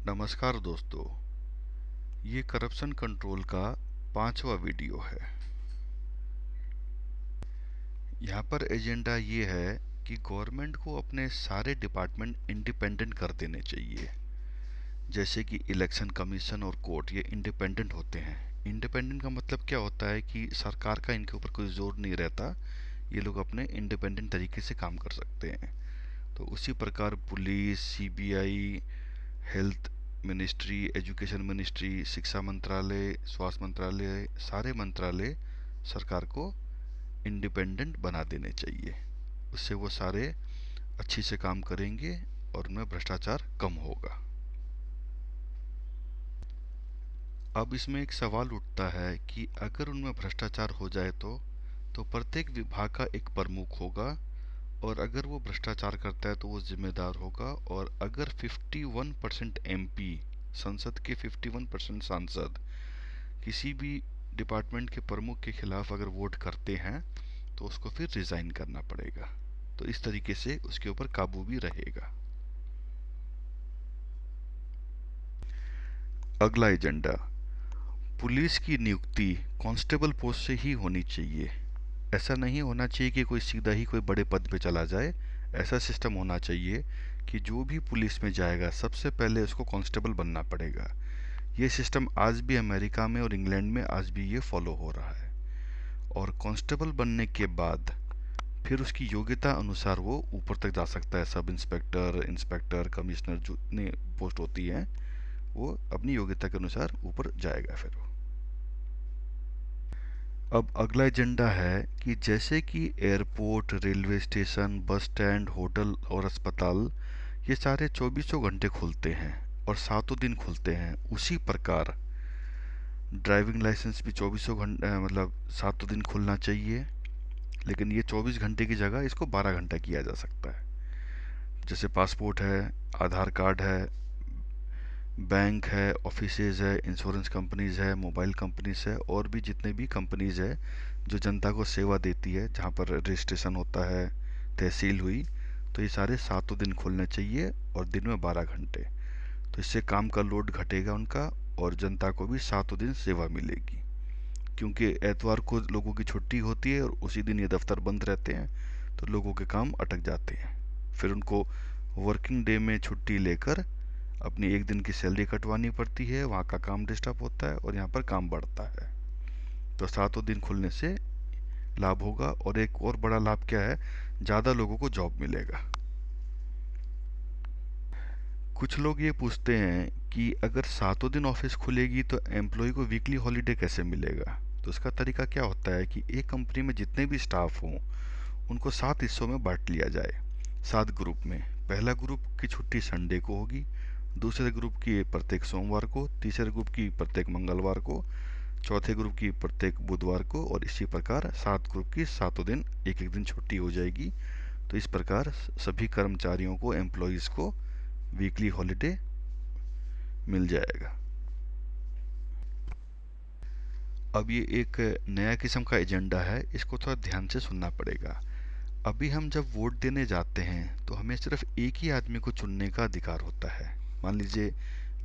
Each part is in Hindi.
नमस्कार दोस्तों, ये करप्शन कंट्रोल का 5वां वीडियो है। यहाँ पर एजेंडा ये है कि गवर्नमेंट को अपने सारे डिपार्टमेंट इंडिपेंडेंट कर देने चाहिए। जैसे कि इलेक्शन कमीशन और कोर्ट, ये इंडिपेंडेंट होते हैं। इंडिपेंडेंट का मतलब क्या होता है कि सरकार का इनके ऊपर कोई जोर नहीं रहता, ये लोग अपने इंडिपेंडेंट तरीके से काम कर सकते हैं। तो उसी प्रकार police, CBI, health ministry, education ministry, शिक्षा मंत्रालय, स्वास्थ्य मंत्रालय, सारे मंत्रालय सरकार को इंडिपेंडेंट बना देने चाहिए। उससे वो सारे अच्छी से काम करेंगे और उनमें भ्रष्टाचार कम होगा। अब इसमें एक सवाल उठता है कि अगर उनमें भ्रष्टाचार हो जाए तो प्रत्येक विभाग का एक प्रमुख होगा, और अगर वो भ्रष्टाचार करता है तो वो जिम्मेदार होगा। और अगर 51% एमपी, संसद के 51% सांसद किसी भी डिपार्टमेंट के प्रमुख के खिलाफ अगर वोट करते हैं तो उसको फिर रिजाइन करना पड़ेगा। तो इस तरीके से उसके ऊपर काबू भी रहेगा। अगला एजेंडा, पुलिस की नियुक्ति कांस्टेबल पोस्ट से ही होनी चाहिए। ऐसा नहीं होना चाहिए कि कोई सीधा ही कोई बड़े पद पे चला जाए। ऐसा सिस्टम होना चाहिए कि जो भी पुलिस में जाएगा सबसे पहले उसको कांस्टेबल बनना पड़ेगा। ये सिस्टम आज भी अमेरिका में और इंग्लैंड में आज भी ये फॉलो हो रहा है। और कांस्टेबल बनने के बाद फिर उसकी योग्यता अनुसार वो ऊपर तक जा सकता है। सब इंस्पेक्टर, इंस्पेक्टर, कमिश्नर, जितने पोस्ट होती हैं वो अपनी योग्यता के अनुसार ऊपर जाएगा फिर वो। अब अगला एजेंडा है कि जैसे कि airport, railway station, bus stand, hotel और अस्पताल ये सारे 24 घंटे खुलते हैं और 7 दिन खुलते हैं, उसी प्रकार ड्राइविंग लाइसेंस भी 24 घंटे मतलब 7 दिन खुलना चाहिए। लेकिन ये 24 घंटे की जगह इसको 12 घंटा किया जा सकता है। जैसे पासपोर्ट है, आधार कार्ड है, बैंक है, ऑफिसेज है, इंश्योरेंस कंपनीज है, मोबाइल कंपनीज है, और भी जितने भी कंपनीज है जो जनता को सेवा देती है, जहाँ पर रजिस्ट्रेशन होता है, तहसील हुई, तो ये सारे 7 दिन खुलने चाहिए और दिन में 12 घंटे। तो इससे काम का लोड घटेगा उनका, और जनता को भी 7 दिन सेवा मिलेगी। क्योंकि एतवार को लोगों की छुट्टी होती है और उसी दिन ये दफ्तर बंद रहते हैं, तो लोगों के काम अटक जाते हैं। फिर उनको वर्किंग डे में छुट्टी लेकर अपनी एक दिन की सैलरी कटवानी पड़ती है, वहाँ का काम डिस्टर्ब होता है और यहाँ पर काम बढ़ता है। तो 7 दिन खुलने से लाभ होगा। और एक और बड़ा लाभ क्या है, ज़्यादा लोगों को जॉब मिलेगा। कुछ लोग ये पूछते हैं कि अगर 7 दिन ऑफिस खुलेगी तो एम्प्लॉय को वीकली हॉलीडे कैसे मिलेगा। तो इसका तरीका क्या होता है कि एक कंपनी में जितने भी स्टाफ हों उनको 7 हिस्सों में बांट लिया जाए, 7 ग्रुप में। पहला ग्रुप की छुट्टी संडे को होगी, दूसरे ग्रुप की प्रत्येक सोमवार को, तीसरे ग्रुप की प्रत्येक मंगलवार को, चौथे ग्रुप की प्रत्येक बुधवार को, और इसी प्रकार 7 ग्रुप की 7 दिन एक एक दिन छुट्टी हो जाएगी। तो इस प्रकार सभी कर्मचारियों को, एम्प्लॉयज़ को वीकली हॉलीडे मिल जाएगा। अब ये एक नया किस्म का एजेंडा है, इसको थोड़ा ध्यान से सुनना पड़ेगा। अभी हम जब वोट देने जाते हैं तो हमें सिर्फ एक ही आदमी को चुनने का अधिकार होता है। मान लीजिए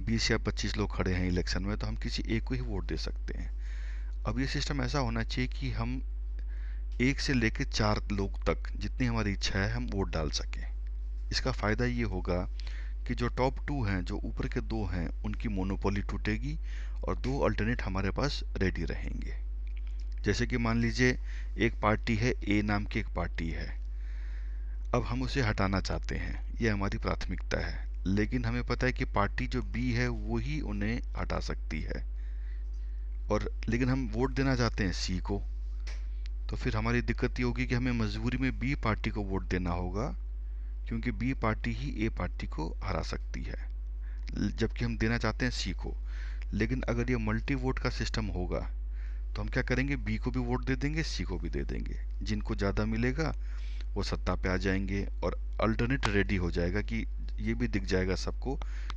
20 या 25 लोग खड़े हैं इलेक्शन में, तो हम किसी एक को ही वोट दे सकते हैं। अब ये सिस्टम ऐसा होना चाहिए कि हम 1 से लेकर 4 लोग तक, जितनी हमारी इच्छा है, हम वोट डाल सकें। इसका फ़ायदा ये होगा कि जो टॉप 2 हैं, जो ऊपर के 2 हैं, उनकी मोनोपोली टूटेगी और 2 अल्टरनेट हमारे पास रेडी रहेंगे। जैसे कि मान लीजिए एक पार्टी है, ए नाम की एक पार्टी है। अब हम उसे हटाना चाहते हैं, ये हमारी प्राथमिकता है। लेकिन हमें पता है कि पार्टी जो बी है वो ही उन्हें हटा सकती है, और लेकिन हम वोट देना चाहते हैं सी को। तो फिर हमारी दिक्कत ये होगी कि हमें मजबूरी में बी पार्टी को वोट देना होगा, क्योंकि बी पार्टी ही ए पार्टी को हरा सकती है, जबकि हम देना चाहते हैं सी को। लेकिन अगर ये मल्टी वोट का सिस्टम होगा तो हम क्या करेंगे, बी को भी वोट दे देंगे, सी को भी दे देंगे। जिनको ज़्यादा मिलेगा वो सत्ता पे आ जाएंगे, और अल्टरनेट रेडी हो जाएगा कि ये भी दिख जाएगा सबको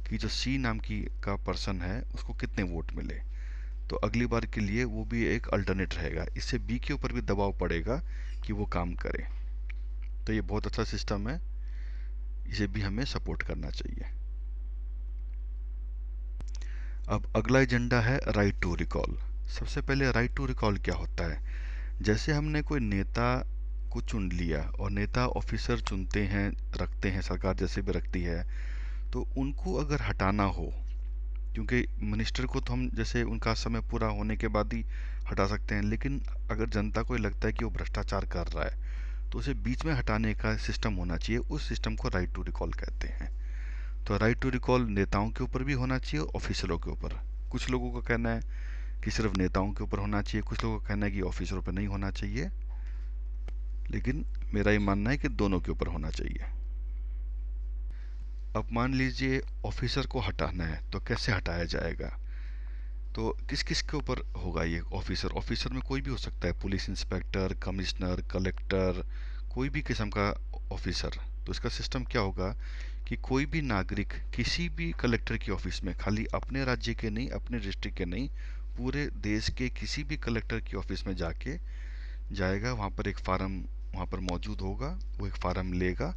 कि जो सी नाम की का पर्सन है उसको कितने वोट मिले। तो अगली बार के लिए वो भी एक अल्टरनेट रहेगा। इससे बी के ऊपर भी दबाव पड़ेगा कि वो काम करे। तो ये बहुत अच्छा सिस्टम है, इसे भी हमें सपोर्ट करना चाहिए। अब अगला एजेंडा है राइट टू रिकॉल। सबसे पहले राइट टू रिकॉल क्या होता है? जैसे हमने कोई नेता को चुन लिया, और नेता ऑफिसर चुनते हैं, रखते हैं, सरकार जैसे भी रखती है, तो उनको अगर हटाना हो, क्योंकि मिनिस्टर को तो हम जैसे उनका समय पूरा होने के बाद ही हटा सकते हैं, लेकिन अगर जनता को लगता है कि वो भ्रष्टाचार कर रहा है तो उसे बीच में हटाने का सिस्टम होना चाहिए। उस सिस्टम को राइट टू रिकॉल कहते हैं। तो राइट टू रिकॉल नेताओं के ऊपर भी होना चाहिए, ऑफिसरों के ऊपर। कुछ लोगों का कहना है कि सिर्फ नेताओं के ऊपर होना चाहिए, कुछ लोगों का कहना है कि ऑफिसरों पर नहीं होना चाहिए, लेकिन मेरा ये मानना है कि दोनों के ऊपर होना चाहिए। अब मान लीजिए ऑफिसर को हटाना है, तो कैसे हटाया जाएगा? तो किस किस के ऊपर होगा ये ऑफिसर? ऑफिसर में कोई भी हो सकता है, पुलिस इंस्पेक्टर, कमिश्नर, कलेक्टर, कोई भी किस्म का ऑफिसर। तो इसका सिस्टम क्या होगा कि कोई भी नागरिक किसी भी कलेक्टर की ऑफिस में, खाली अपने राज्य के नहीं, अपने डिस्ट्रिक्ट के नहीं, पूरे देश के किसी भी कलेक्टर की ऑफिस में जाके जाएगा, वहाँ पर एक फार्म वहाँ पर मौजूद होगा, वो एक फार्म लेगा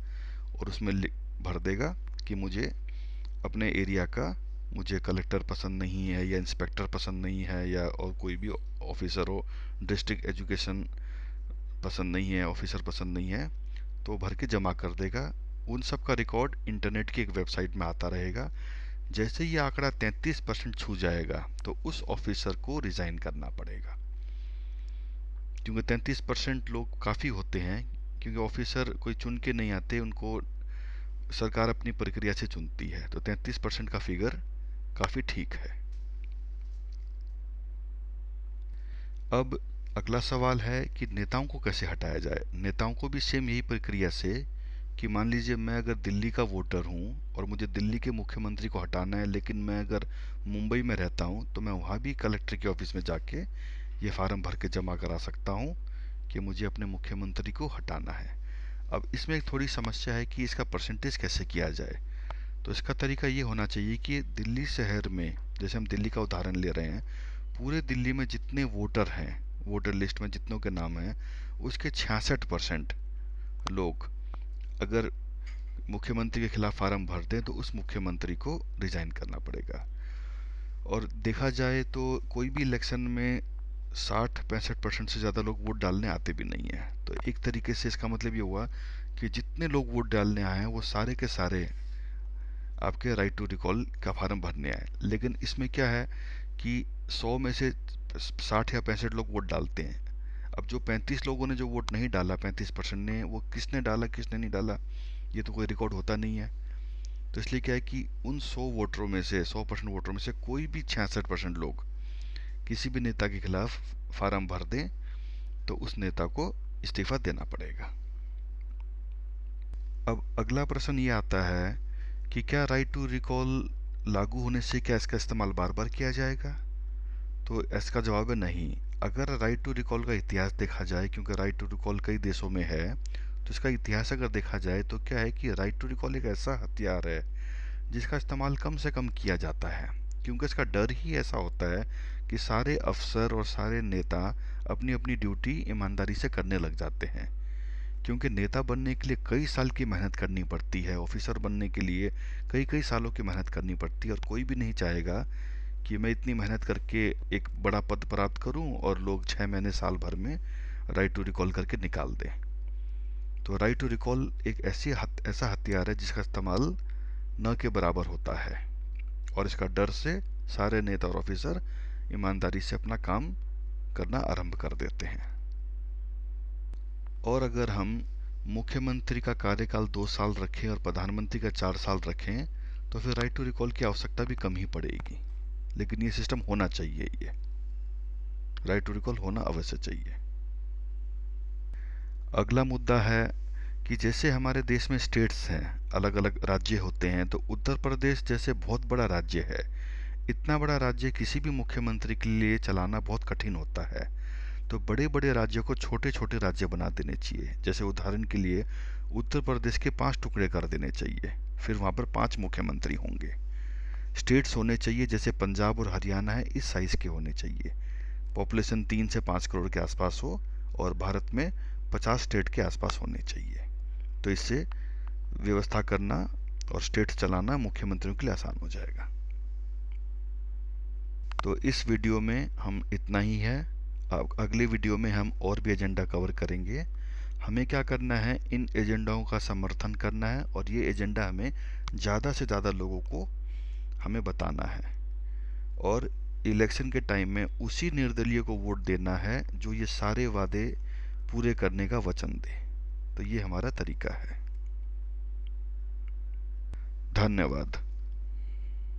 और उसमें भर देगा कि मुझे अपने एरिया का, मुझे कलेक्टर पसंद नहीं है, या इंस्पेक्टर पसंद नहीं है, या और कोई भी ऑफिसर हो, डिस्ट्रिक्ट एजुकेशन पसंद नहीं है, ऑफिसर पसंद नहीं है, तो भर के जमा कर देगा। उन सब का रिकॉर्ड इंटरनेट की एक वेबसाइट में आता रहेगा। जैसे ये आंकड़ा 33% छू जाएगा तो उस ऑफिसर को रिज़ाइन करना पड़ेगा, क्योंकि 33% लोग काफ़ी होते हैं। क्योंकि ऑफिसर कोई चुन के नहीं आते, उनको सरकार अपनी प्रक्रिया से चुनती है, तो 33% का फिगर काफ़ी ठीक है। अब अगला सवाल है कि नेताओं को कैसे हटाया जाए। नेताओं को भी सेम यही प्रक्रिया से, कि मान लीजिए मैं अगर दिल्ली का वोटर हूँ और मुझे दिल्ली के मुख्यमंत्री को हटाना है, लेकिन मैं अगर मुंबई में रहता हूँ, तो मैं वहाँ भी कलेक्टर के ऑफिस में जाके ये फार्म भर के जमा करा सकता हूँ कि मुझे अपने मुख्यमंत्री को हटाना है। अब इसमें एक थोड़ी समस्या है कि इसका परसेंटेज कैसे किया जाए। तो इसका तरीका ये होना चाहिए कि दिल्ली शहर में, जैसे हम दिल्ली का उदाहरण ले रहे हैं, पूरे दिल्ली में जितने वोटर हैं, वोटर लिस्ट में जितनों के नाम हैं, उसके 66% लोग अगर मुख्यमंत्री के खिलाफ फार्म भर दें तो उस मुख्यमंत्री को रिजाइन करना पड़ेगा। और देखा जाए तो कोई भी इलेक्शन में 60-65% से ज़्यादा लोग वोट डालने आते भी नहीं हैं। तो एक तरीके से इसका मतलब ये हुआ कि जितने लोग वोट डालने आए हैं वो सारे के सारे आपके राइट टू रिकॉल का फार्म भरने आए। लेकिन इसमें क्या है कि 100 में से 60 या 65 लोग वोट डालते हैं। अब जो 35 लोगों ने जो वोट नहीं डाला, 35% ने, वो किसने डाला किसने नहीं डाला, ये तो कोई रिकॉर्ड होता नहीं है। तो इसलिए क्या है कि उन 100 वोटरों में से, 100% वोटरों में से कोई भी 66% लोग किसी भी नेता के खिलाफ फार्म भर दें तो उस नेता को इस्तीफा देना पड़ेगा। अब अगला प्रश्न ये आता है कि क्या राइट टू रिकॉल लागू होने से क्या इसका इस्तेमाल बार बार किया जाएगा? तो इसका जवाब है नहीं। अगर राइट टू रिकॉल का इतिहास देखा जाए, क्योंकि राइट टू रिकॉल कई देशों में है, तो इसका इतिहास अगर देखा जाए तो क्या है कि राइट टू रिकॉल एक ऐसा हथियार है जिसका इस्तेमाल कम से कम किया जाता है। क्योंकि इसका डर ही ऐसा होता है कि सारे अफसर और सारे नेता अपनी अपनी ड्यूटी ईमानदारी से करने लग जाते हैं। क्योंकि नेता बनने के लिए कई साल की मेहनत करनी पड़ती है, ऑफिसर बनने के लिए कई कई सालों की मेहनत करनी पड़ती है, और कोई भी नहीं चाहेगा कि मैं इतनी मेहनत करके एक बड़ा पद प्राप्त करूं और लोग 6 महीने साल भर में राइट टू रिकॉल करके निकाल दें। तो राइट टू रिकॉल एक ऐसा हथियार है जिसका इस्तेमाल न के बराबर होता है, और इसका डर से सारे नेता और ऑफिसर ईमानदारी से अपना काम करना आरंभ कर देते हैं। और अगर हम मुख्यमंत्री का कार्यकाल 2 साल रखें और प्रधानमंत्री का 4 साल रखें, तो फिर राइट टू रिकॉल की आवश्यकता भी कम ही पड़ेगी। लेकिन ये सिस्टम होना चाहिए, ये राइट टू रिकॉल होना अवश्य चाहिए। अगला मुद्दा है कि जैसे हमारे देश में स्टेट्स हैं, अलग अलग राज्य होते हैं, तो उत्तर प्रदेश जैसे बहुत बड़ा राज्य है, इतना बड़ा राज्य किसी भी मुख्यमंत्री के लिए चलाना बहुत कठिन होता है। तो बड़े बड़े राज्यों को छोटे छोटे राज्य बना देने चाहिए। जैसे उदाहरण के लिए उत्तर प्रदेश के 5 टुकड़े कर देने चाहिए, फिर वहाँ पर 5 मुख्यमंत्री होंगे। स्टेट्स होने चाहिए जैसे पंजाब और हरियाणा है, इस साइज़ के होने चाहिए। पॉपुलेशन 3 से 5 करोड़ के आसपास हो, और भारत में 50 स्टेट के आसपास होने चाहिए। तो इससे व्यवस्था करना और स्टेट चलाना मुख्यमंत्रियों के लिए आसान हो जाएगा। तो इस वीडियो में हम इतना ही है। अब अगले वीडियो में हम और भी एजेंडा कवर करेंगे। हमें क्या करना है, इन एजेंडाओं का समर्थन करना है और ये एजेंडा हमें ज़्यादा से ज़्यादा लोगों को हमें बताना है। और इलेक्शन के टाइम में उसी निर्दलीय को वोट देना है जो ये सारे वादे पूरे करने का वचन दे। तो ये हमारा तरीका है। धन्यवाद।